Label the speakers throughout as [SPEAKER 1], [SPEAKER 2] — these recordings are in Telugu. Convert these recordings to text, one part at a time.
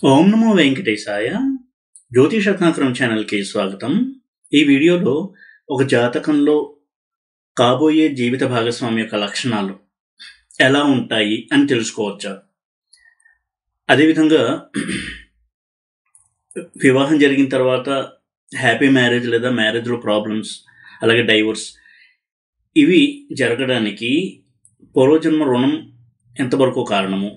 [SPEAKER 1] ఓం నమో వెంకటేశాయ. జ్యోతిష రత్నాకరం ఛానల్కి స్వాగతం. ఈ వీడియోలో ఒక జాతకంలో కాబోయే జీవిత భాగస్వామి యొక్క లక్షణాలు ఎలా ఉంటాయి అని తెలుసుకోవచ్చా, అదేవిధంగా వివాహం జరిగిన తర్వాత హ్యాపీ మ్యారేజ్ లేదా మ్యారేజ్లో ప్రాబ్లమ్స్, అలాగే డైవోర్స్, ఇవి జరగడానికి పూర్వజన్మ రుణం ఎంతవరకు కారణము,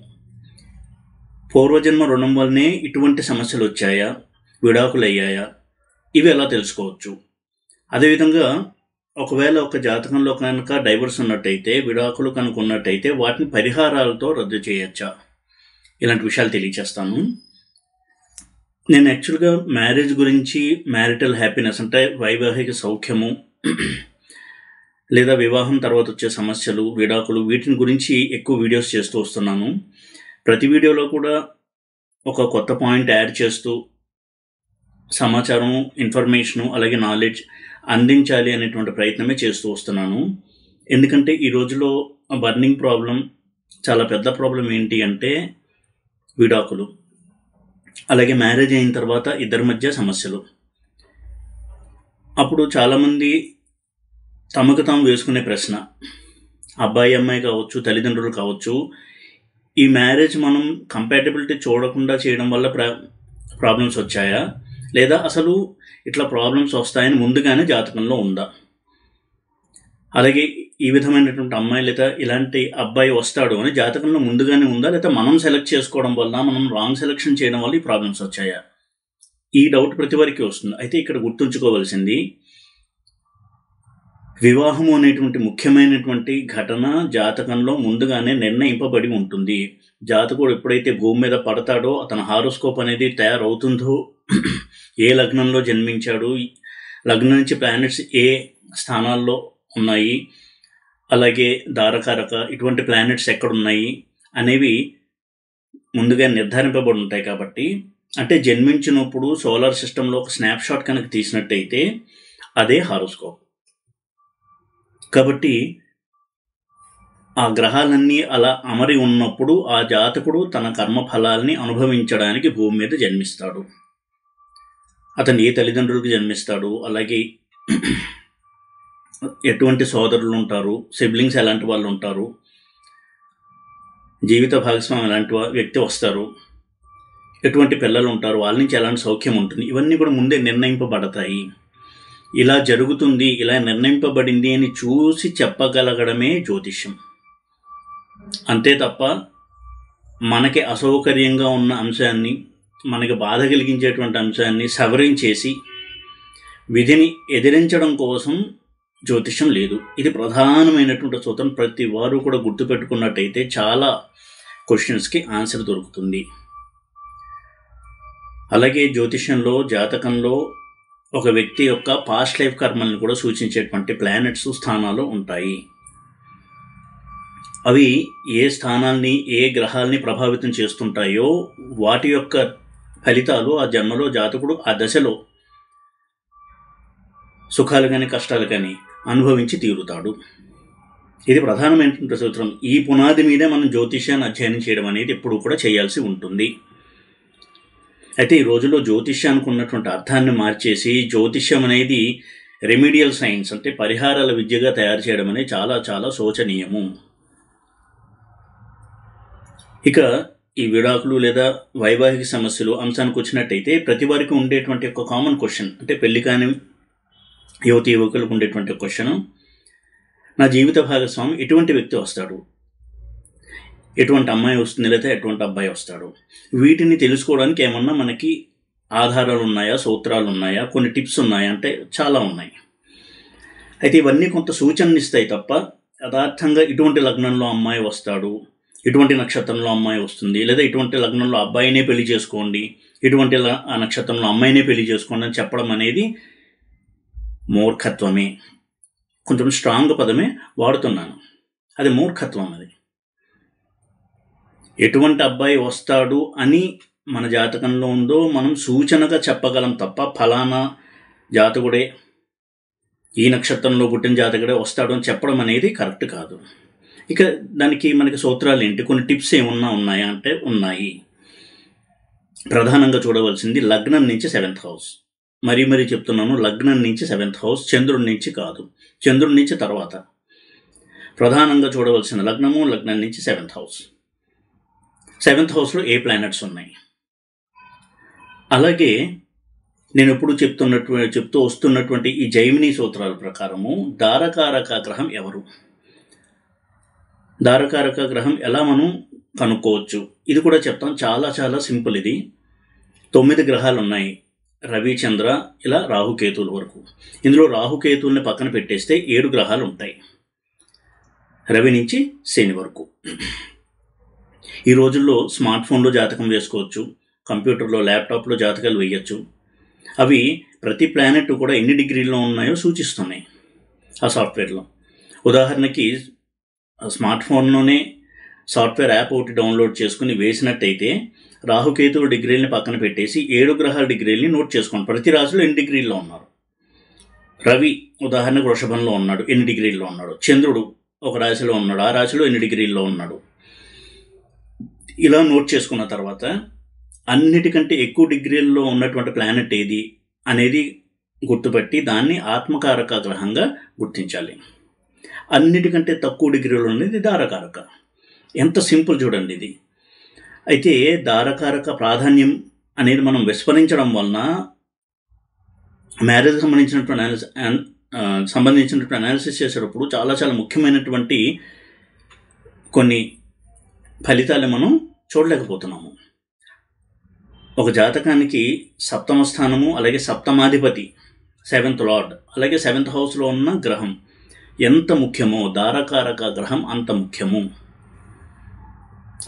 [SPEAKER 1] పూర్వజన్మ రుణం వల్లనే ఇటువంటి సమస్యలు వచ్చాయా, విడాకులు అయ్యాయా, ఇవి ఎలా తెలుసుకోవచ్చు. అదేవిధంగా ఒకవేళ ఒక జాతకంలో కనుక డైవర్స్ ఉన్నట్టయితే, విడాకులు కనుక ఉన్నట్టయితే వాటిని పరిహారాలతో రద్దు చేయొచ్చా, ఇలాంటి విషయాలు తెలియచేస్తాను. నేను యాక్చువల్గా మ్యారేజ్ గురించి, మ్యారిటల్ హ్యాపీనెస్ అంటే వైవాహిక సౌఖ్యము లేదా వివాహం తర్వాత వచ్చే సమస్యలు, విడాకులు, వీటిని గురించి ఎక్కువ వీడియోస్ చేస్తూ వస్తున్నాను. ప్రతి వీడియోలో కూడా ఒక కొత్త పాయింట్ యాడ్ చేస్తూ సమాచారం, ఇన్ఫర్మేషను, అలాగే నాలెడ్జ్ అందించాలి అనేటువంటి ప్రయత్నమే చేస్తూ వస్తున్నాను. ఎందుకంటే ఈ రోజులో బర్నింగ్ ప్రాబ్లం, చాలా పెద్ద ప్రాబ్లం ఏంటి అంటే విడాకులు, అలాగే మ్యారేజ్ అయిన తర్వాత ఇద్దరి మధ్య సమస్యలు. అప్పుడు చాలామంది తమకు తాము వేసుకునే ప్రశ్న, అబ్బాయి అమ్మాయి కావచ్చు, తల్లిదండ్రులు కావచ్చు, ఈ మ్యారేజ్ మనం కంపాటబిలిటీ చూడకుండా చేయడం వల్ల ప్రాబ్లమ్స్ వచ్చాయా, లేదా అసలు ఇట్లా ప్రాబ్లమ్స్ వస్తాయని ముందుగానే జాతకంలో ఉందా, అలాగే ఈ విధమైనటువంటి అమ్మాయి లేదా ఇలాంటి అబ్బాయి వస్తాడు అని జాతకంలో ముందుగానే ఉందా, లేదా మనం సెలెక్ట్ చేసుకోవడం వల్ల, మనం రాంగ్ సెలెక్షన్ చేయడం వల్ల ఈ ప్రాబ్లమ్స్ వచ్చాయా, ఈ డౌట్ ప్రతి వారికి వస్తుంది. అయితే ఇక్కడ గుర్తుంచుకోవాల్సింది, వివాహము అనేటువంటి ముఖ్యమైనటువంటి ఘటన జాతకంలో ముందుగానే నిర్ణయింపబడి ఉంటుంది. జాతకుడు ఎప్పుడైతే భూమి మీద పడతాడో, అతని హారోస్కోప్ అనేది తయారవుతుందో, ఏ లగ్నంలో జన్మించాడు, లగ్నం నుంచి ప్లానెట్స్ ఏ స్థానాల్లో ఉన్నాయి, అలాగే దారకారక ఇటువంటి ప్లానెట్స్ ఎక్కడున్నాయి అనేవి ముందుగా నిర్ధారింపబడి ఉంటాయి. కాబట్టి అంటే జన్మించినప్పుడు సోలార్ సిస్టంలో ఒక స్నాప్షాట్ కనుక తీసినట్టయితే అదే హారోస్కోప్. కాబట్టి ఆ గ్రహాలన్నీ అలా అమరి ఉన్నప్పుడు ఆ జాతకుడు తన కర్మ ఫలాల్ని అనుభవించడానికి భూమి మీద జన్మిస్తాడు. అతను ఏ తల్లిదండ్రులకు జన్మిస్తాడు, అలాగే ఎటువంటి సోదరులు ఉంటారు, సిబ్లింగ్స్ ఎలాంటి వాళ్ళు ఉంటారు, జీవిత భాగస్వామి ఎలాంటి వ్యక్తి వస్తారు, ఎటువంటి పిల్లలు ఉంటారు, వాళ్ళ నుంచి ఎలాంటి సౌఖ్యం ఉంటుంది, ఇవన్నీ కూడా ముందే నిర్ణయింపబడతాయి. ఇలా జరుగుతుంది, ఇలా నిర్ణయింపబడింది అని చూసి చెప్పగలగడమే జ్యోతిష్యం. అంతే తప్ప మనకి అసౌకర్యంగా ఉన్న అంశాన్ని, మనకి బాధ కలిగించేటువంటి అంశాన్ని సవరించేసి విధిని ఎదిరించడం కోసం జ్యోతిష్యం లేదు. ఇది ప్రధానమైనటువంటి సూత్రం. ప్రతి వారు కూడా గుర్తుపెట్టుకున్నట్టయితే చాలా క్వశ్చన్స్కి ఆన్సర్ దొరుకుతుంది. అలాగే జ్యోతిష్యంలో, జాతకంలో ఒక వ్యక్తి యొక్క పాస్ట్ లైఫ్ కర్మల్ని కూడా సూచించేటువంటి ప్లానెట్స్, స్థానాలు ఉంటాయి. అవి ఏ స్థానాల్ని, ఏ గ్రహాల్ని ప్రభావితం చేస్తుంటాయో వాటి యొక్క ఫలితాలు ఆ జన్మలో జాతకుడు ఆ దశలో సుఖాలు కానీ కష్టాలు కానీ అనుభవించి తీరుతాడు. ఇది ప్రధానమైనటువంటి సూత్రం. ఈ పునాది మీదే మనం జ్యోతిష్యాన్ని అధ్యయనం చేయడం అనేది ఎప్పుడూ కూడా చేయాల్సి ఉంటుంది. అయితే ఈ రోజుల్లో జ్యోతిష్యానికి ఉన్నటువంటి అర్థాన్ని మార్చేసి జ్యోతిష్యం అనేది రెమిడియల్ సైన్స్ అంటే పరిహారాల విద్యగా తయారు చేయడం అనేది చాలా చాలా శోచనీయము. ఇక ఈ విడాకులు లేదా వైవాహిక సమస్యలు అంశానికి వచ్చినట్టయితే ప్రతి వారికి ఉండేటువంటి ఒక కామన్ క్వశ్చన్, అంటే పెళ్లి కాని యువతి యువకులకు ఉండేటువంటి క్వశ్చన్, నా జీవిత భాగస్వామి ఎటువంటి వ్యక్తి వస్తాడు, ఎటువంటి అమ్మాయి వస్తుంది, లేదా ఎటువంటి అబ్బాయి వస్తాడు, వీటిని తెలుసుకోవడానికి ఏమన్నా మనకి ఆధారాలు ఉన్నాయా, సూత్రాలు ఉన్నాయా, కొన్ని టిప్స్ ఉన్నాయా అంటే చాలా ఉన్నాయి. అయితే ఇవన్నీ కొంత సూచనలు ఇస్తాయి తప్ప యథార్థంగా ఇటువంటి లగ్నంలో అమ్మాయి వస్తాడు, ఇటువంటి నక్షత్రంలో అమ్మాయి వస్తుంది, లేదా ఇటువంటి లగ్నంలో అబ్బాయినే పెళ్లి చేసుకోండి, ఇటువంటి నక్షత్రంలో అమ్మాయినే పెళ్లి చేసుకోండి అని చెప్పడం అనేది మూర్ఖత్వమే. కొంచెం స్ట్రాంగ్ పదమే వాడుతున్నాను, అది మూర్ఖత్వం. అది ఎటువంటి అబ్బాయి వస్తాడు అని మన జాతకంలో ఉందో మనం సూచనగా చెప్పగలం తప్ప ఫలానా జాతకుడే, ఈ నక్షత్రంలో పుట్టిన జాతకుడే వస్తాడు అని చెప్పడం అనేది కరెక్ట్ కాదు. ఇక దానికి మనకి సూత్రాలు ఏంటి, కొన్ని టిప్స్ ఏమన్నా ఉన్నాయా అంటే ఉన్నాయి. ప్రధానంగా చూడవలసింది లగ్నం నుంచి 7th హౌస్. మరీ చెప్తున్నాను, లగ్నం నుంచి 7th హౌస్, చంద్రుడి నుంచి కాదు, చంద్రుడి నుంచి తర్వాత. ప్రధానంగా చూడవలసిన లగ్నం నుంచి 7th హౌస్. 7th హౌస్లో ఏ ప్లానెట్స్ ఉన్నాయి. అలాగే నేను ఎప్పుడు చెప్తూ వస్తున్నటువంటి ఈ జైమినీ సూత్రాల ప్రకారము దారకారక గ్రహం ఎవరు, దారకారక గ్రహం ఎలా మనం కనుక్కోవచ్చు, ఇది కూడా చెప్తాం. చాలా చాలా సింపుల్. ఇది 9 గ్రహాలు ఉన్నాయి, రవి, చంద్ర, ఇలా రాహుకేతువుల వరకు. ఇందులో రాహుకేతువుల్ని పక్కన పెట్టేస్తే 7 గ్రహాలు ఉంటాయి, రవి నుంచి శని వరకు. ఈ రోజుల్లో స్మార్ట్ ఫోన్లో జాతకం వేసుకోవచ్చు, కంప్యూటర్లో, ల్యాప్టాప్లో జాతకాలు వేయచ్చు. అవి ప్రతి ప్లానెట్ కూడా ఎన్ని డిగ్రీల్లో ఉన్నాయో సూచిస్తున్నాయి ఆ సాఫ్ట్వేర్లో. ఉదాహరణకి స్మార్ట్ ఫోన్లోనే సాఫ్ట్వేర్ యాప్ ఒకటి డౌన్లోడ్ చేసుకుని వేసినట్టయితే రాహుకేతువు డిగ్రీలని పక్కన పెట్టేసి 7 గ్రహాల డిగ్రీలని నోట్ చేసుకోండి. ప్రతి రాశిలో ఎన్ని డిగ్రీల్లో ఉన్నారు. రవి ఉదాహరణకు వృషభంలో ఉన్నాడు, ఎన్ని డిగ్రీల్లో ఉన్నాడు. చంద్రుడు ఒక రాశిలో ఉన్నాడు, ఆ రాశిలో ఎన్ని డిగ్రీల్లో ఉన్నాడు. ఇలా నోట్ చేసుకున్న తర్వాత అన్నిటికంటే ఎక్కువ డిగ్రీల్లో ఉన్నటువంటి ప్లానెట్ ఏది అనేది గుర్తుపట్టి దాన్ని ఆత్మకారక గ్రహంగా గుర్తించాలి. అన్నిటికంటే తక్కువ డిగ్రీలో ఉన్నది దారకారక. ఎంత సింపుల్ చూడండి ఇది. అయితే దారకారక ప్రాధాన్యం అనేది మనం విస్మరించడం వలన మ్యారేజ్ సంబంధించినటువంటి అనాలిసిస్ చేసేటప్పుడు చాలా చాలా ముఖ్యమైనటువంటి కొన్ని ఫలితాలు మనం చూడలేకపోతున్నాము. ఒక జాతకానికి 7వ స్థానము, అలాగే సప్తమాధిపతి 7th లార్డ్, అలాగే 7th హౌస్లో ఉన్న గ్రహం ఎంత ముఖ్యమో దారకారక గ్రహం అంత ముఖ్యము.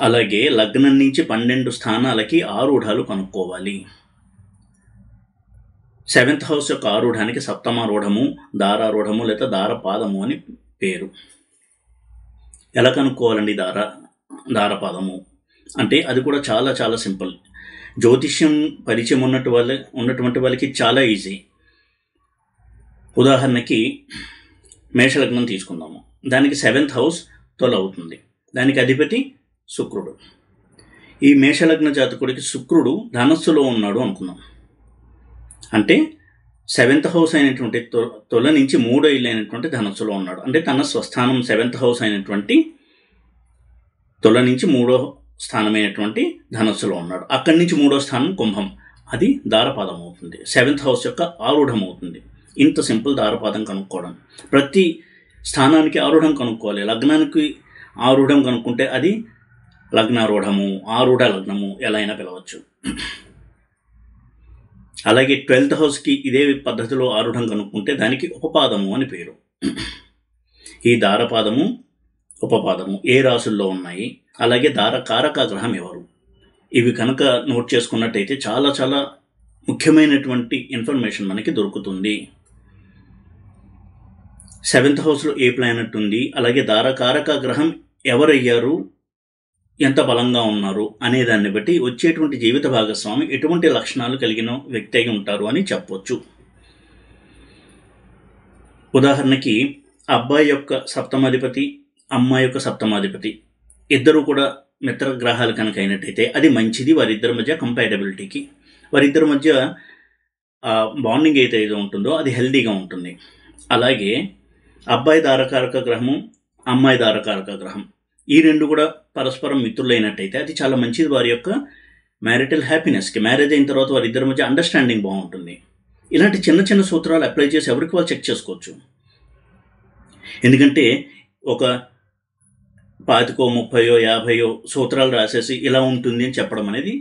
[SPEAKER 1] అలాగే లగ్నం నుంచి 12 స్థానాలకి ఆరూఢాలు కనుక్కోవాలి. 7th హౌస్ యొక్క ఆరూఢానికి సప్తమారూఢము, దారారూఢము లేదా దారపాదము అని పేరు. ఎలా కనుక్కోవాలండి దారపాదము అంటే అది కూడా చాలా చాలా సింపుల్. జ్యోతిష్యం పరిచయం ఉన్నటువంటి వాళ్ళకి చాలా ఈజీ. ఉదాహరణకి మేషలగ్నం తీసుకుందాము. దానికి 7th హౌస్ తొలవుతుంది, దానికి అధిపతి శుక్రుడు. ఈ మేషలగ్న జాతకుడికి శుక్రుడు ధనస్సులో ఉన్నాడు అనుకుందాం. అంటే 7th హౌస్ అయినటువంటి తొల నుంచి 3వ ఇల్లు అయినటువంటి ధనస్సులో ఉన్నాడు. అంటే తన స్వస్థానం 7th హౌస్ అయినటువంటి తొల నుంచి 3వ స్థానమైనటువంటి ధనస్సులో ఉన్నాడు. అక్కడి నుంచి 3వ స్థానం కుంభం, అది దారపాదం అవుతుంది, 7th హౌస్ యొక్క ఆరూఢం అవుతుంది. ఇంత సింపుల్ దారపాదం కనుక్కోవడం. ప్రతి స్థానానికి ఆరూఢం కనుక్కోవాలి. లగ్నానికి ఆరూఢం కనుక్కుంటే అది లగ్నారూఢము, ఆరూఢ లగ్నము ఎలా అయినా పిలవచ్చు. అలాగే 12th హౌస్కి ఇదే పద్ధతిలో ఆరూఢం కనుక్కుంటే దానికి ఉపపాదము అని పేరు. ఈ దారపాదము, ఉపపాదము ఏ రాసుల్లో ఉన్నాయి, అలాగే దారకారక గ్రహం ఎవరు, ఇవి కనుక నోట్ చేసుకున్నట్టయితే చాలా చాలా ముఖ్యమైనటువంటి ఇన్ఫర్మేషన్ మనకి దొరుకుతుంది. 7th హౌస్లో ఏ ప్లానెట్ ఉంది, అలాగే దారకారక గ్రహం ఎవరయ్యారు, ఎంత బలంగా ఉన్నారు అనే దాన్ని బట్టి వచ్చేటువంటి జీవిత భాగస్వామి ఎటువంటి లక్షణాలు కలిగిన వ్యక్తి అయి ఉంటారు అని చెప్పవచ్చు. ఉదాహరణకి అబ్బాయి యొక్క సప్తమాధిపతి, అమ్మాయి యొక్క సప్తమాధిపతి ఇద్దరు కూడా మిత్రగ్రహాలు కనుక అయినట్టయితే అది మంచిది. వారిద్దరి మధ్య కంపాటబిలిటీకి, వారిద్దరి మధ్య బాండింగ్ అయితే ఉంటుందో అది హెల్దీగా ఉంటుంది. అలాగే అబ్బాయి దారకారక గ్రహము, అమ్మాయి దారకారక గ్రహం ఈ రెండు కూడా పరస్పరం మిత్రులైనట్టయితే అది చాలా మంచిది. వారి యొక్క మ్యారిటల్ హ్యాపీనెస్కి, మ్యారేజ్ అయిన తర్వాత వారిద్దరి మధ్య అండర్స్టాండింగ్ బాగుంటుంది. ఇలాంటి చిన్న చిన్న సూత్రాలు అప్లై చేసి ఎవరికి వాళ్ళు చెక్ చేసుకోవచ్చు. ఎందుకంటే ఒక 25, 30, 50 సూత్రాలు రాసేసి ఇలా ఉంటుంది అని చెప్పడం అనేది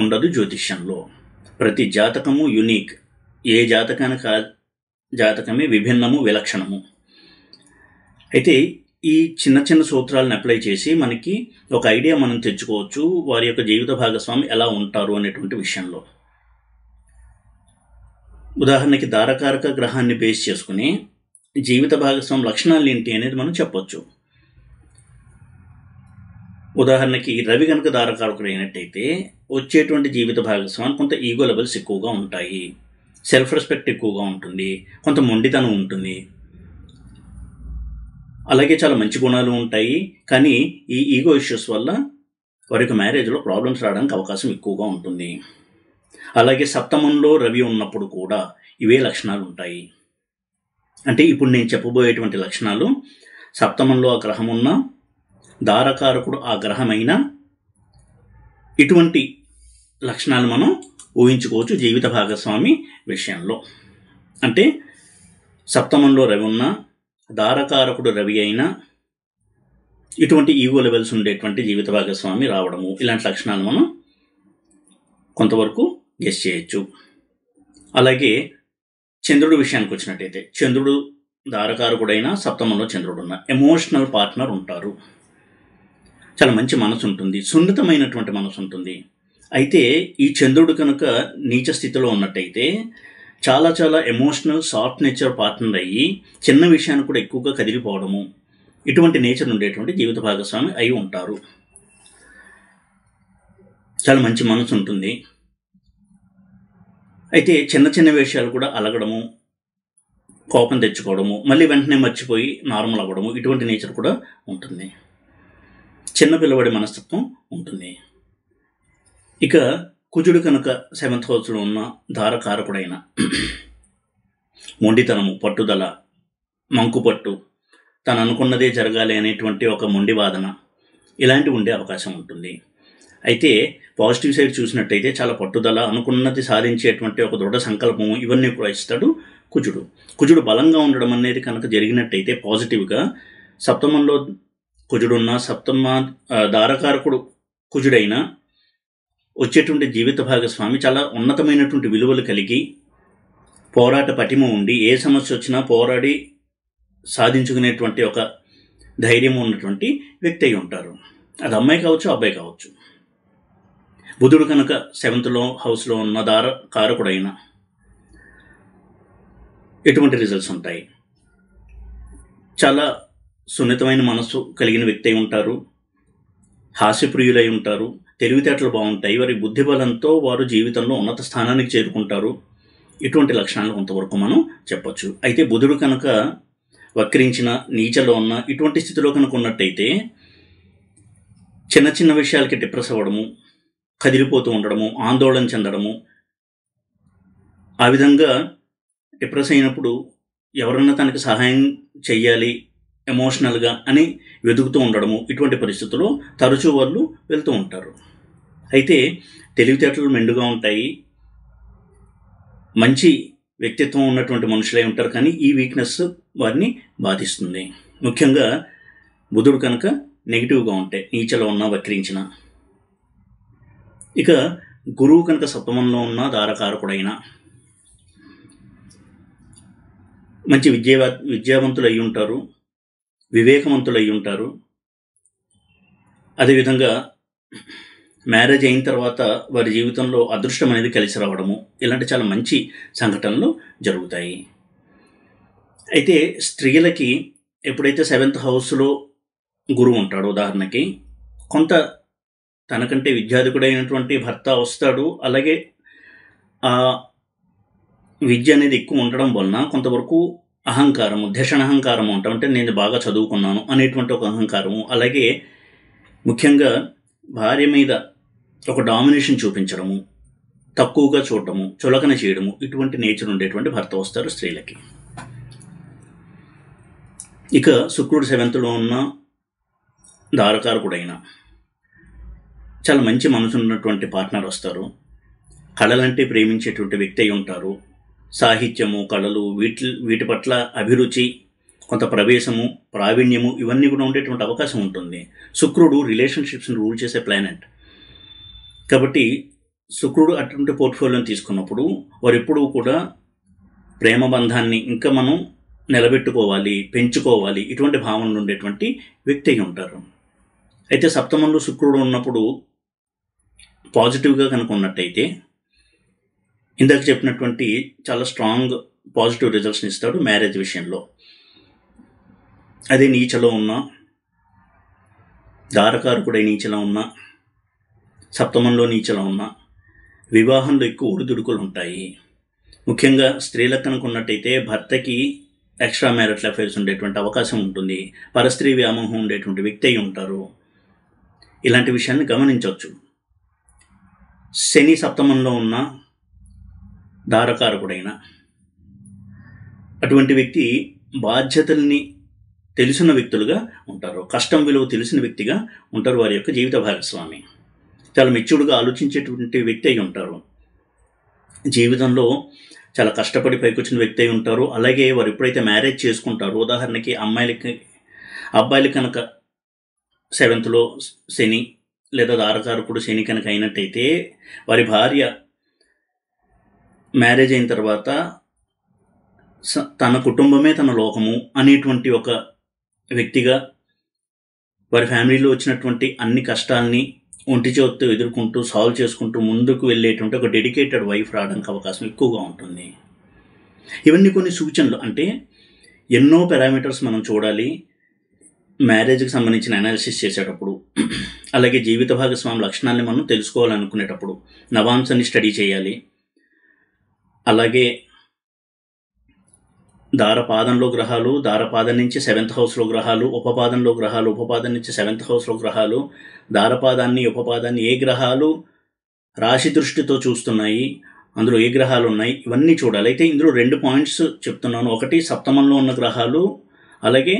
[SPEAKER 1] ఉండదు జ్యోతిష్యంలో. ప్రతి జాతకము యునీక్, ఏ జాతకానికి జాతకమే విభిన్నము, విలక్షణము. అయితే ఈ చిన్న చిన్న సూత్రాలను అప్లై చేసి మనకి ఒక ఐడియా మనం తెచ్చుకోవచ్చు వారి యొక్క జీవిత భాగస్వామి ఎలా ఉంటారు అనేటువంటి విషయంలో. ఉదాహరణకి దారకారక గ్రహాన్ని బేస్ చేసుకుని జీవిత భాగస్వామి లక్షణాలు ఏంటి అనేది మనం చెప్పొచ్చు. ఉదాహరణకి రవి కనుక దారకారకుడు అయినట్టయితే వచ్చేటువంటి జీవిత భాగస్వామి కొంత ఈగో లెవెల్స్ ఎక్కువగా ఉంటాయి, సెల్ఫ్ రెస్పెక్ట్ ఎక్కువగా ఉంటుంది, కొంత మొండితనం ఉంటుంది, అలాగే చాలా మంచి గుణాలు ఉంటాయి. కానీ ఈ ఈగో ఇష్యూస్ వల్ల వారికి మ్యారేజ్లో ప్రాబ్లమ్స్ రావడానికి అవకాశం ఎక్కువగా ఉంటుంది. అలాగే సప్తమంలో రవి ఉన్నప్పుడు కూడా ఇవే లక్షణాలు ఉంటాయి. అంటే ఇప్పుడు నేను చెప్పబోయేటువంటి లక్షణాలు సప్తమంలో ఆ గ్రహం ఉన్న, దారకారకుడు ఆ గ్రహమైన, ఇటువంటి లక్షణాలు మనం ఊహించుకోవచ్చు జీవిత భాగస్వామి విషయంలో. అంటే సప్తమంలో రవి ఉన్న, దారకారకుడు రవి అయినా, ఇటువంటి ఈగో లెవెల్స్ ఉండేటువంటి జీవిత భాగస్వామి రావడము, ఇలాంటి లక్షణాలు మనం కొంతవరకు గెస్ చేయొచ్చు. అలాగే చంద్రుడి విషయానికి వచ్చినట్టయితే చంద్రుడు దారకారకుడైనా, సప్తమంలో చంద్రుడున్న ఎమోషనల్ పార్ట్నర్ ఉంటారు. చాలా మంచి మనసు ఉంటుంది, సున్నితమైనటువంటి మనసు ఉంటుంది. అయితే ఈ చంద్రుడు కనుక నీచ స్థితిలో ఉన్నట్టయితే చాలా చాలా ఎమోషనల్ సాఫ్ట్ నేచర్ పార్ట్నర్ అయ్యి చిన్న విషయాన్ని కూడా ఎక్కువగా కదిలిపోవడము, ఇటువంటి నేచర్ ఉండేటువంటి జీవిత భాగస్వామి అయి ఉంటారు. చాలా మంచి మనసు ఉంటుంది. అయితే చిన్న చిన్న విషయాలు కూడా అలగడము, కోపం తెచ్చుకోవడము, మళ్ళీ వెంటనే మర్చిపోయి నార్మల్ అవ్వడము, ఇటువంటి నేచర్ కూడా ఉంటుంది. చిన్న పిల్లవాడి మనస్తత్వం ఉంటుంది. ఇక కుజుడు కనుక 7th హౌస్లో ఉన్న, దారకారకుడైన, మొండితనము, పట్టుదల, మంకుపట్టు, తను అనుకున్నదే జరగాలి అనేటువంటి ఒక మొండి వాదన, ఇలాంటివి ఉండే అవకాశం ఉంటుంది. అయితే పాజిటివ్ సైడ్ చూసినట్టయితే చాలా పట్టుదల, అనుకున్నది సాధించేటువంటి ఒక దృఢ సంకల్పము, ఇవన్నీ కూడా ఇస్తాడు కుజుడు. కుజుడు బలంగా ఉండడం అనేది కనుక జరిగినట్టయితే పాజిటివ్గా, సప్తమంలో కుజుడున్న, దారకారకుడు కుజుడైన వచ్చేటువంటి జీవిత భాగస్వామి చాలా ఉన్నతమైనటువంటి విలువలు కలిగి, పోరాట పటిమ ఉండి, ఏ సమస్య వచ్చినా పోరాడి సాధించుకునేటువంటి ఒక ధైర్యం ఉన్నటువంటి వ్యక్తి అయి ఉంటారు. అది అమ్మాయి కావచ్చు, అబ్బాయి కావచ్చు. బుధుడు కనుక 7th హౌస్లో ఉన్న, దారకారకుడైన, ఎటువంటి రిజల్ట్స్ ఉంటాయి? చాలా సున్నితమైన మనస్సు కలిగిన వ్యక్తి అయి ఉంటారు, హాస్యప్రియులై ఉంటారు, తెలివితేటలు బాగుంటాయి, వారి బుద్ధి బలంతో వారు జీవితంలో ఉన్నత స్థానానికి చేరుకుంటారు. ఇటువంటి లక్షణాలు కొంతవరకు మనం చెప్పచ్చు. అయితే బుధుడు కనుక వక్రించిన, నీచలో ఉన్న, ఇటువంటి స్థితిలో కనుక ఉన్నట్టయితే చిన్న చిన్న విషయాలకి డిప్రెస్ అవ్వడము, కదిలిపోతూ ఉండడము, ఆందోళన చెందడము, ఆ విధంగా డిప్రెస్ అయినప్పుడు ఎవరన్నా తనకి సహాయం చెయ్యాలి ఎమోషనల్గా అని వెతుకుతూ ఉండడము, ఇటువంటి పరిస్థితుల్లో తరచూ వాళ్ళు వెళ్తూ ఉంటారు. అయితే తెలివితేటలు మెండుగా ఉంటాయి, మంచి వ్యక్తిత్వం ఉన్నటువంటి మనుషులై ఉంటారు, కానీ ఈ వీక్నెస్ వారిని బాధిస్తుంది. ముఖ్యంగా బుధుడు కనుక నెగిటివ్గా ఉంటే, నీచలో ఉన్న, వక్రించిన. ఇక గురువు కనుక సప్తమంలో ఉన్న, దారకారకుడైన, మంచి విద్యావంతులు అయి ఉంటారు, వివేకవంతులు అయి ఉంటారు. అదేవిధంగా మ్యారేజ్ అయిన తర్వాత వారి జీవితంలో అదృష్టం అనేది కలిసి రావడము, ఇలాంటి చాలా మంచి సంఘటనలు జరుగుతాయి. అయితే స్త్రీలకి ఎప్పుడైతే 7th హౌస్లో గురువు ఉంటాడో, ఉదాహరణకి కొంత తనకంటే విద్యాధికుడైనటువంటి భర్త వస్తాడు, అలాగే ఆ విద్య అనేది ఎక్కువ ఉండడం వలన కొంతవరకు అహంకారము, అహంకారము అంటాం, అంటే నేను బాగా చదువుకున్నాను అనేటువంటి ఒక అహంకారము, అలాగే ముఖ్యంగా భార్య మీద ఒక డామినేషన్ చూపించడము, తక్కువగా చూడటము, చులకన చేయడము, ఇటువంటి నేచర్ ఉండేటువంటి భర్త వస్తారు స్త్రీలకి. ఇక శుక్రుడు 7thలో ఉన్న, దారకారకుడైన, చాలా మంచి మనసు ఉన్నటువంటి పార్ట్నర్ వస్తారు. కళలంటే ప్రేమించేటువంటి వ్యక్తి అయి ఉంటారు. సాహిత్యము, కళలు, వీటి పట్ల అభిరుచి, కొంత ప్రవేశము, ప్రావీణ్యము, ఇవన్నీ కూడా ఉండేటువంటి అవకాశం ఉంటుంది. శుక్రుడు రిలేషన్షిప్స్ని రూల్ చేసే ప్లానెట్ కాబట్టి శుక్రుడు అటువంటి పోర్ట్ఫోలియోని తీసుకున్నప్పుడు వారు ఎప్పుడూ కూడా ప్రేమ బంధాన్ని ఇంకా మనం నిలబెట్టుకోవాలి, పెంచుకోవాలి, ఇటువంటి భావనలు ఉండేటువంటి వ్యక్తి అయి ఉంటారు. అయితే సప్తమంలో శుక్రుడు ఉన్నప్పుడు పాజిటివ్గా కనుక ఉన్నట్టయితే ఇందాక చెప్పినటువంటి చాలా స్ట్రాంగ్ పాజిటివ్ రిజల్ట్స్ని ఇస్తాడు మ్యారేజ్ విషయంలో. అదే నీచలో ఉన్న, దారకారకుడై నీచలో ఉన్న, సప్తమంలో నీచలో ఉన్న, వివాహంలో ఎక్కువ ఒడిదుడుకులు ఉంటాయి. ముఖ్యంగా స్త్రీలకు కనుక ఉన్నట్టయితే భర్తకి ఎక్స్ట్రా మ్యారిటల్ అఫైర్స్ ఉండేటువంటి అవకాశం ఉంటుంది, పరస్త్రీ వ్యామోహం ఉండేటువంటి వ్యక్తి అయి ఉంటారు. ఇలాంటి విషయాన్ని గమనించవచ్చు. శని సప్తమంలో ఉన్న దారకారకుడైన అటువంటి వ్యక్తి బాధ్యతల్ని తెలిసిన వ్యక్తులుగా ఉంటారు, కష్టం విలువ తెలిసిన వ్యక్తిగా ఉంటారు. వారి యొక్క జీవిత భాగస్వామి చాలా మెచ్యూర్డ్గా ఆలోచించేటువంటి వ్యక్తి అయి ఉంటారు. జీవితంలో చాలా కష్టపడి పైకొచ్చిన వ్యక్తి అయి ఉంటారు. అలాగే వారు ఎప్పుడైతే మ్యారేజ్ చేసుకుంటారో, ఉదాహరణకి అబ్బాయిలు కనుక 7th శని లేదా దారకారకుడు శని కనుక అయినట్టయితే, వారి భార్య మ్యారేజ్ అయిన తర్వాత తన కుటుంబమే తన లోకము అనేటువంటి ఒక వ్యక్తిగా, వారి ఫ్యామిలీలో వచ్చినటువంటి అన్ని కష్టాలని ఒంటి చేతితో ఎదుర్కొంటూ సాల్వ్ చేసుకుంటూ ముందుకు వెళ్ళేటువంటి ఒక డెడికేటెడ్ వైఫ్ రావడానికి అవకాశం ఎక్కువగా ఉంటుంది. ఇవన్నీ కొన్ని సూచనలు. అంటే ఎన్నో పారామీటర్స్ మనం చూడాలి మ్యారేజ్కి సంబంధించిన అనాలిసిస్ చేసేటప్పుడు. అలాగే జీవిత భాగస్వామి లక్షణాన్ని మనం తెలుసుకోవాలనుకునేటప్పుడు నవాంశాన్ని స్టడీ చేయాలి. అలాగే దారపాదంలో గ్రహాలు, దారపాదం నుంచి 7th హౌస్లో గ్రహాలు, ఉపపాదంలో గ్రహాలు, ఉపపాదం నుంచి 7th హౌస్లో గ్రహాలు, దారపాదాన్ని ఉపపాదాన్ని ఏ గ్రహాలు రాశి దృష్టితో చూస్తున్నాయి, అందులో ఏ గ్రహాలు ఉన్నాయి, ఇవన్నీ చూడాలి. అయితే ఇందులో 2 పాయింట్స్ చెప్తున్నాను. ఒకటి సప్తమంలో ఉన్న గ్రహాలు, అలాగే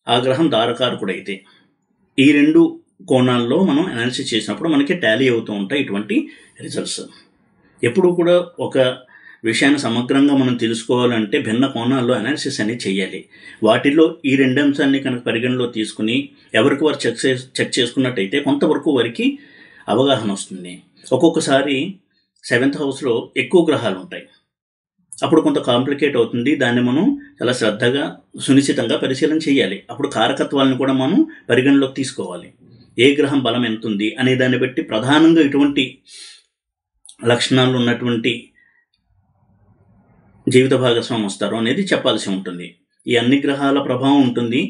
[SPEAKER 1] ఆ గ్రహం దారకారకుడైతే. ఈ 2 కోణాల్లో మనం అనాలిసిస్ చేసినప్పుడు మనకి టాలీ అవుతూ ఉంటాయి ఇటువంటి రిజల్ట్స్. ఎప్పుడు కూడా ఒక విషయాన్ని సమగ్రంగా మనం తెలుసుకోవాలంటే భిన్న కోణాల్లో అనాలిసిస్ అనేది చేయాలి. వాటిలో ఈ 2 అంశాన్ని కనుక పరిగణలో తీసుకుని ఎవరికి వారు చెక్ చేసుకున్నట్టయితే కొంతవరకు వారికి అవగాహన వస్తుంది. ఒక్కొక్కసారి 7th హౌస్లో ఎక్కువ గ్రహాలు ఉంటాయి, అప్పుడు కొంత కాంప్లికేట్ అవుతుంది. దాన్ని మనం చాలా శ్రద్ధగా సునిశ్చితంగా పరిశీలన చేయాలి. అప్పుడు కారకత్వాలను కూడా మనం పరిగణలోకి తీసుకోవాలి. ఏ గ్రహం బలం ఎంత ఉంది అనే దాన్ని బట్టి ప్రధానంగా ఇటువంటి లక్షణాలు ఉన్నటువంటి జీవిత భాగస్వామి వస్తారు అనేది చెప్పాల్సి ఉంటుంది. ఈ అన్ని గ్రహాల ప్రభావం ఉంటుంది.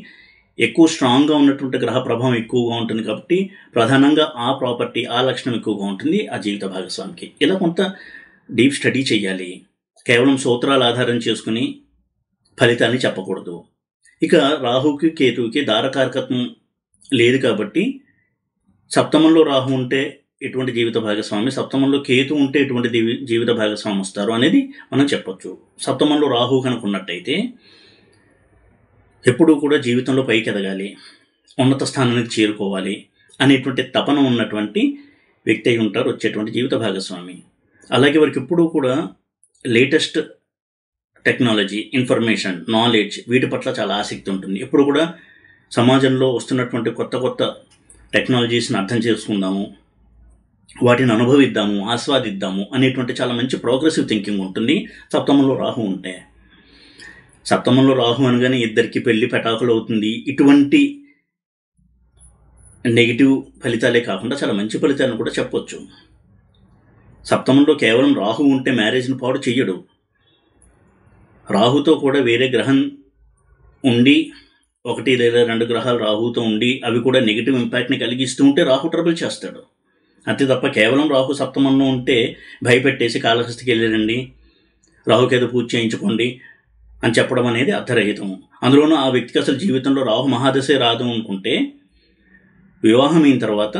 [SPEAKER 1] ఎక్కువ స్ట్రాంగ్గా ఉన్నటువంటి గ్రహ ప్రభావం ఎక్కువగా ఉంటుంది కాబట్టి ప్రధానంగా ఆ ప్రాపర్టీ, ఆ లక్షణం ఎక్కువగా ఉంటుంది ఆ జీవిత భాగస్వామికి. ఇలా కొంత డీప్ స్టడీ చేయాలి. కేవలం సూత్రాల ఆధారం చేసుకుని ఫలితాన్ని చెప్పకూడదు. ఇక రాహుకి కేతువుకి దారకారకత్వం లేదు కాబట్టి సప్తమంలో రాహు ఉంటే ఎటువంటి జీవిత భాగస్వామి, సప్తమంలో కేతు ఉంటే ఎటువంటి జీవిత భాగస్వామి వస్తారు అనేది మనం చెప్పొచ్చు. సప్తమంలో రాహు కనుక ఉన్నట్టయితే ఎప్పుడూ కూడా జీవితంలో పైకి ఎదగాలి, ఉన్నత స్థానానికి చేరుకోవాలి అనేటువంటి తపన ఉన్నటువంటి వ్యక్తి అయి ఉంటారు వచ్చేటువంటి జీవిత భాగస్వామి. అలాగే వారికి ఎప్పుడూ కూడా లేటెస్ట్ టెక్నాలజీ, ఇన్ఫర్మేషన్, నాలెడ్జ్ వీటి పట్ల చాలా ఆసక్తి ఉంటుంది. ఎప్పుడు కూడా సమాజంలో వస్తున్నటువంటి కొత్త కొత్త టెక్నాలజీస్ని అర్థం చేసుకుందాము, వాటిని అనుభవిద్దాము, ఆస్వాదిద్దాము అనేటువంటి చాలా మంచి ప్రోగ్రెసివ్ థింకింగ్ ఉంటుంది సప్తమంలో రాహు ఉంటే. సప్తమంలో రాహు అనగానే ఇద్దరికి పెళ్లి పెటాకులు అవుతుంది, ఇటువంటి నెగిటివ్ ఫలితాలే కాకుండా చాలా మంచి ఫలితాలను కూడా చెప్పొచ్చు. సప్తమంలో కేవలం రాహు ఉంటే మ్యారేజ్ని పాడు చెయ్యడు. రాహుతో కూడా వేరే గ్రహం ఉండి, 1 లేదా 2 గ్రహాలు రాహుతో ఉండి అవి కూడా నెగిటివ్ ఇంపాక్ట్ని కలిగిస్తూ ఉంటే రాహు ట్రబుల్ చేస్తాడు. అంతే తప్ప కేవలం రాహు సప్తమంలో ఉంటే భయపెట్టేసి కాళహస్తికి వెళ్ళారండి, రాహుకేదో పూజ చేయించుకోండి అని చెప్పడం అనేది అర్థరహితం. అందులోనూ ఆ వ్యక్తికి అసలు జీవితంలో రాహు మహాదశే రాదు అనుకుంటే వివాహం అయిన తర్వాత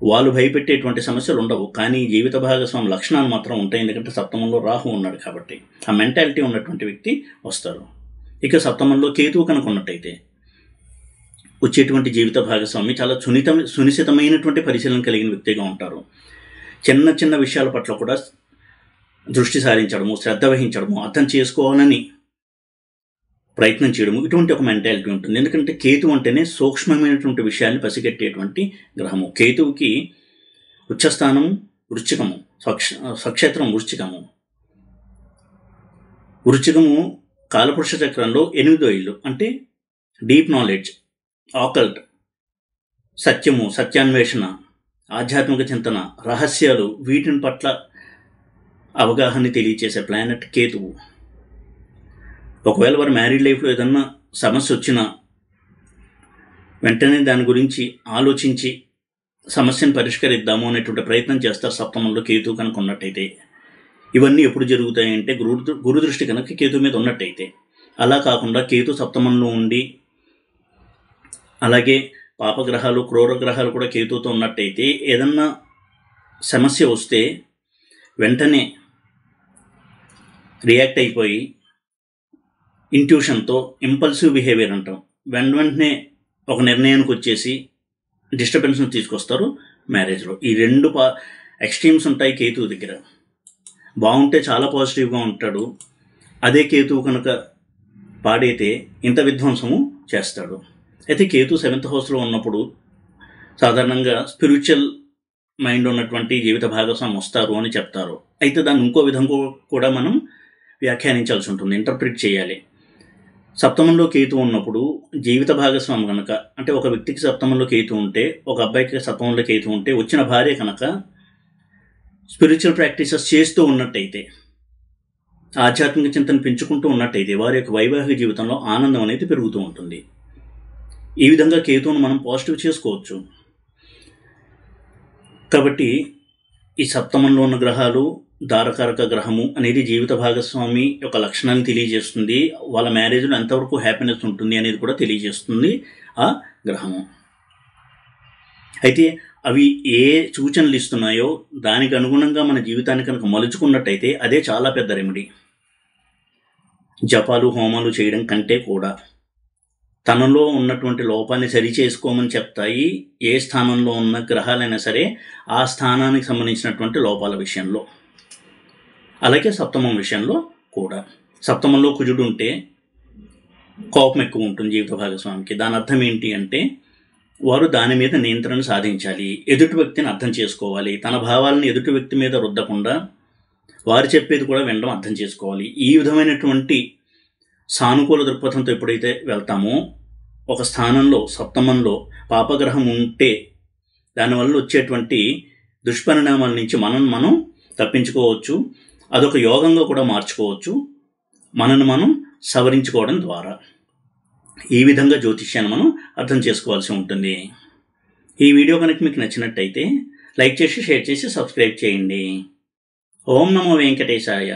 [SPEAKER 1] వాళ్ళు భయపెట్టేటువంటి సమస్యలు ఉండవు. కానీ జీవిత భాగస్వామి లక్షణాలు మాత్రం ఉంటాయి, ఎందుకంటే సప్తమంలో రాహు ఉన్నాడు కాబట్టి. ఆ మెంటాలిటీ ఉన్నటువంటి వ్యక్తి వస్తారు. ఇక సప్తమంలో కేతువు కనుక ఉన్నట్టయితే వచ్చేటువంటి జీవిత భాగస్వామి చాలా సునిశ్చితమైనటువంటి పరిశీలన కలిగిన వ్యక్తిగా ఉంటారు. చిన్న చిన్న విషయాల పట్ల కూడా దృష్టి సారించడము, శ్రద్ధ వహించడము, అర్థం చేసుకోవాలని ప్రయత్నం చేయడము, ఇటువంటి ఒక మెంటాలిటీ ఉంటుంది. ఎందుకంటే కేతు అంటేనే సూక్ష్మమైనటువంటి విషయాన్ని పసిగట్టేటువంటి గ్రహము. కేతువుకి ఉచ్చస్థానం వృశ్చికము, స్వక్షేత్రం వృశ్చికము. వృశ్చికము కాలపురుష చక్రంలో 8వ ఇల్లు. అంటే డీప్ నాలెడ్జ్, ఆకల్ట్, సత్యము, సత్యాన్వేషణ, ఆధ్యాత్మిక చింతన, రహస్యాలు, వీటిని పట్ల అవగాహన తెలియచేసే ప్లానెట్ కేతువు. ఒకవేళ వారు మ్యారీడ్ లైఫ్లో ఏదన్నా సమస్య వచ్చినా వెంటనే దాని గురించి ఆలోచించి సమస్యను పరిష్కరిద్దాము అనేటువంటి ప్రయత్నం చేస్తారు సప్తమంలో కేతు కనుక ఉన్నట్టయితే. ఇవన్నీ ఎప్పుడు జరుగుతాయంటే గురు దృష్టి కనుక కేతు మీద ఉన్నట్టయితే. అలా కాకుండా కేతు సప్తమంలో ఉండి అలాగే పాపగ్రహాలు క్రూర గ్రహాలు కూడా కేతువుతో ఉన్నట్టయితే ఏదన్నా సమస్య వస్తే వెంటనే రియాక్ట్ అయిపోయి ఇంట్యూషన్తో ఇంపల్సివ్ బిహేవియర్ అంటాం, వెంటనే ఒక నిర్ణయానికి వచ్చేసి డిస్టర్బెన్స్ని తీసుకొస్తారు మ్యారేజ్లో. ఈ రెండు ఎక్స్ట్రీమ్స్ ఉంటాయి కేతువు దగ్గర. బాగుంటే చాలా పాజిటివ్గా ఉంటాడు, అదే కేతువు కనుక పాడైతే ఇంత విధ్వంసము చేస్తాడు. అయితే కేతు 7th హౌస్లో ఉన్నప్పుడు సాధారణంగా స్పిరిచువల్ మైండ్ ఉన్నటువంటి జీవిత భాగస్వామి వస్తారు అని చెప్తారు. అయితే దాన్ని ఇంకో విధంగా కూడా మనం వ్యాఖ్యానించాల్సి ఉంటుంది, ఇంటర్ప్రిట్ చేయాలి. సప్తమంలో కేతు ఉన్నప్పుడు జీవిత భాగస్వామి కనుక, అంటే ఒక వ్యక్తికి సప్తమంలో కేతు ఉంటే, ఒక అబ్బాయికి సప్తమంలో కేతు ఉంటే, వచ్చిన భార్య కనుక స్పిరిచువల్ ప్రాక్టీసెస్ చేస్తూ ఉన్నట్టయితే, ఆధ్యాత్మిక చింతన పెంచుకుంటూ ఉన్నట్టయితే వారి యొక్క వైవాహిక జీవితంలో ఆనందం అనేది పెరుగుతూ ఉంటుంది. ఈ విధంగా కేతువును మనం పాజిటివ్ చేసుకోవచ్చు. కాబట్టి ఈ సప్తమంలో ఉన్న గ్రహాలు, దారకారక గ్రహము అనేది జీవిత భాగస్వామి యొక్క లక్షణాన్ని తెలియజేస్తుంది. వాళ్ళ మ్యారేజ్లో ఎంతవరకు హ్యాపీనెస్ ఉంటుంది అనేది కూడా తెలియజేస్తుంది ఆ గ్రహము. అయితే అవి ఏ సూచనలు ఇస్తున్నాయో దానికి అనుగుణంగా మన జీవితాన్ని కనుక మలుచుకున్నట్టయితే అదే చాలా పెద్ద రెమెడీ. జపాలు హోమాలు చేయడం కంటే కూడా తనలో ఉన్నటువంటి లోపాన్ని సరిచేసుకోమని చెప్తాయి ఏ స్థానంలో ఉన్న గ్రహాలైనా సరే, ఆ స్థానానికి సంబంధించినటువంటి లోపాల విషయంలో. అలాగే సప్తమం విషయంలో కూడా. సప్తమంలో కుజుడు ఉంటే కోపం ఎక్కువ ఉంటుంది జీవిత భాగస్వామికి. దాని అర్థం ఏంటి అంటే వారు దాని మీద నియంత్రణ సాధించాలి, ఎదుటి వ్యక్తిని అర్థం చేసుకోవాలి, తన భావాలను ఎదుటి వ్యక్తి మీద రుద్దకుండా వారు చెప్పేది కూడా వినడం అర్థం చేసుకోవాలి. ఈ విధమైనటువంటి సానుకూల దృక్పథంతో ఎప్పుడైతే వెళ్తామో, ఒక స్థానంలో సప్తమంలో పాపగ్రహం ఉంటే దానివల్ల వచ్చేటువంటి దుష్పరిణామాల నుంచి మనం తప్పించుకోవచ్చు. అదొక యోగంగా కూడా మార్చుకోవచ్చు, మనను మనం సవరించుకోవడం ద్వారా. ఈ విధంగా జ్యోతిష్యాన్ని మనం అర్థం చేసుకోవాల్సి ఉంటుంది. ఈ వీడియో కనుక మీకు నచ్చినట్టయితే లైక్ చేసి, షేర్ చేసి, సబ్స్క్రైబ్ చేయండి. ఓం నమో వెంకటేశాయ.